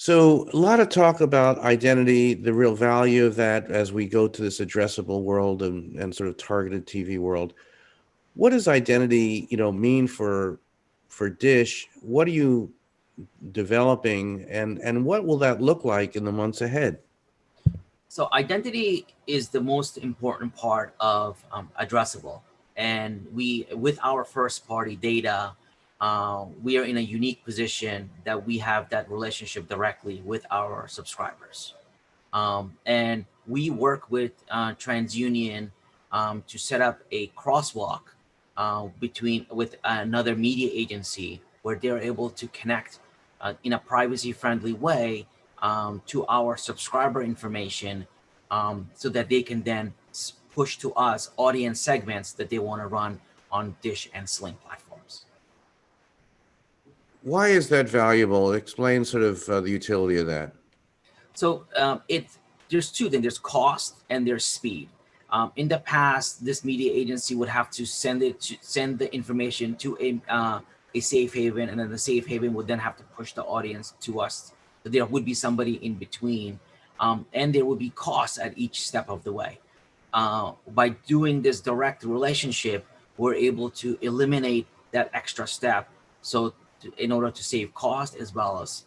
So a lot of talk about identity, the real value of that as we go to this addressable world and sort of targeted TV world. What does identity, mean for Dish? What are you developing and what will that look like in the months ahead? So identity is the most important part of addressable, and with our first party data, we are in a unique position that we have that relationship directly with our subscribers, and we work with TransUnion to set up a crosswalk between with another media agency where they're able to connect in a privacy friendly way to our subscriber information, so that they can then push to us audience segments that they want to run on Dish and Sling platforms. Why is that valuable? Explain sort of the utility of that. So there's two things: there's cost and there's speed. In the past, this media agency would have to send the information to a safe haven, and then the safe haven would then have to push the audience to us. So there would be somebody in between, and there would be costs at each step of the way. By doing this direct relationship, we're able to eliminate that extra step. So in order to save cost as well as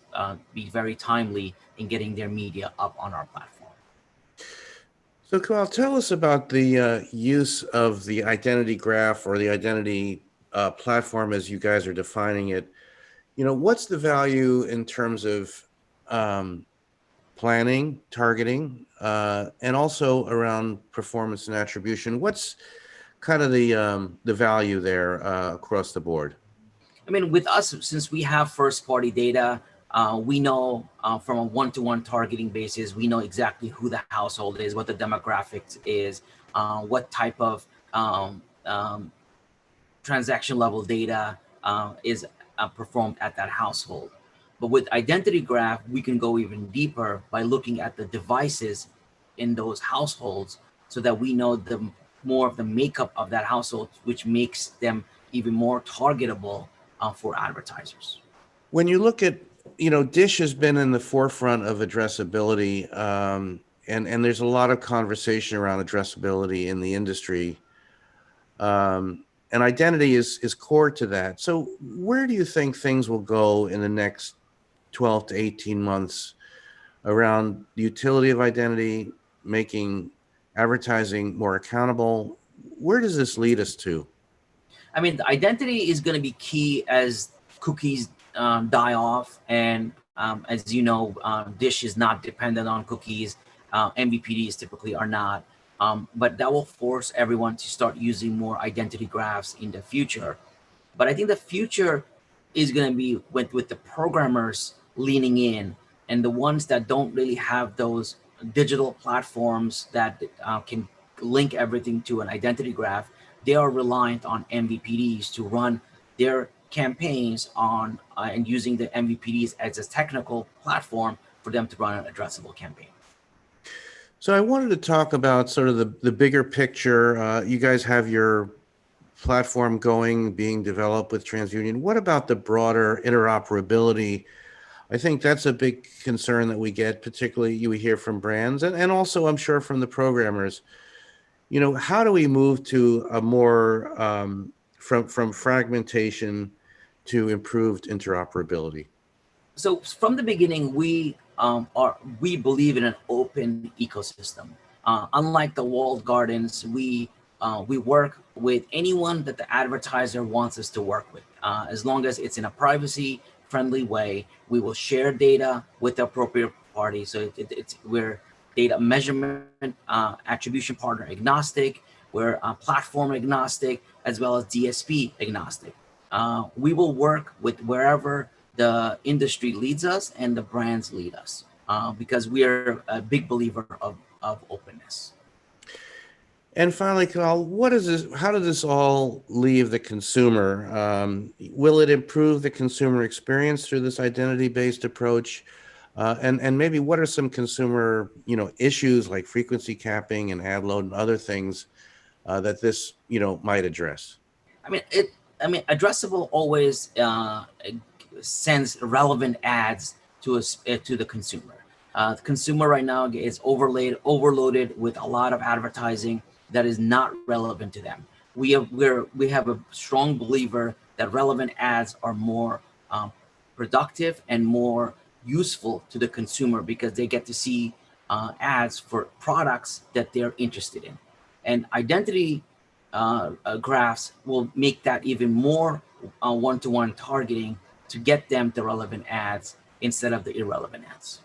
be very timely in getting their media up on our platform. So, Kamal, tell us about the use of the identity graph or the identity platform as you guys are defining it. What's the value in terms of um, planning, targeting, and also around performance and attribution? What's kind of the value there across the board? I mean, with us, since we have first party data, we know from a one-to-one targeting basis, we know exactly who the household is, what the demographics is, what type of transaction level data is performed at that household. But with identity graph, we can go even deeper by looking at the devices in those households so that we know the more of the makeup of that household, which makes them even more targetable for advertisers. When you look at, Dish has been in the forefront of addressability, and there's a lot of conversation around addressability in the industry. And identity is core to that. So where do you think things will go in the next 12 to 18 months around the utility of identity, making advertising more accountable? Where does this lead us to? I mean, the identity is going to be key as cookies die off, and as you know, Dish is not dependent on cookies. MVPDs typically are not, but that will force everyone to start using more identity graphs in the future. But I think the future is going to be with the programmers leaning in, and the ones that don't really have those digital platforms that can link everything to an identity graph. They are reliant on MVPDs to run their campaigns on and using the MVPDs as a technical platform for them to run an addressable campaign. So I wanted to talk about sort of the bigger picture. You guys have your platform going, being developed with TransUnion. What about the broader interoperability? I think that's a big concern that we get, particularly you hear from brands and also I'm sure from the programmers. How do we move to a more from fragmentation to improved interoperability? So from the beginning, we believe in an open ecosystem. Unlike the walled gardens, we work with anyone that the advertiser wants us to work with. As long as it's in a privacy friendly way, we will share data with the appropriate party. So we're data measurement, attribution partner agnostic, we're platform agnostic, as well as DSP agnostic. We will work with wherever the industry leads us and the brands lead us, because we are a big believer of openness. And finally, Carl, what is this? How does this all leave the consumer? Will it improve the consumer experience through this identity-based approach? And maybe what are some consumer, issues like frequency capping and ad load and other things that this, might address? I mean, addressable always sends relevant ads to the consumer. The consumer right now is overloaded with a lot of advertising that is not relevant to them. We have a strong believer that relevant ads are more productive and more useful to the consumer because they get to see ads for products that they're interested in. And identity graphs will make that even more one-to-one targeting to get them the relevant ads instead of the irrelevant ads.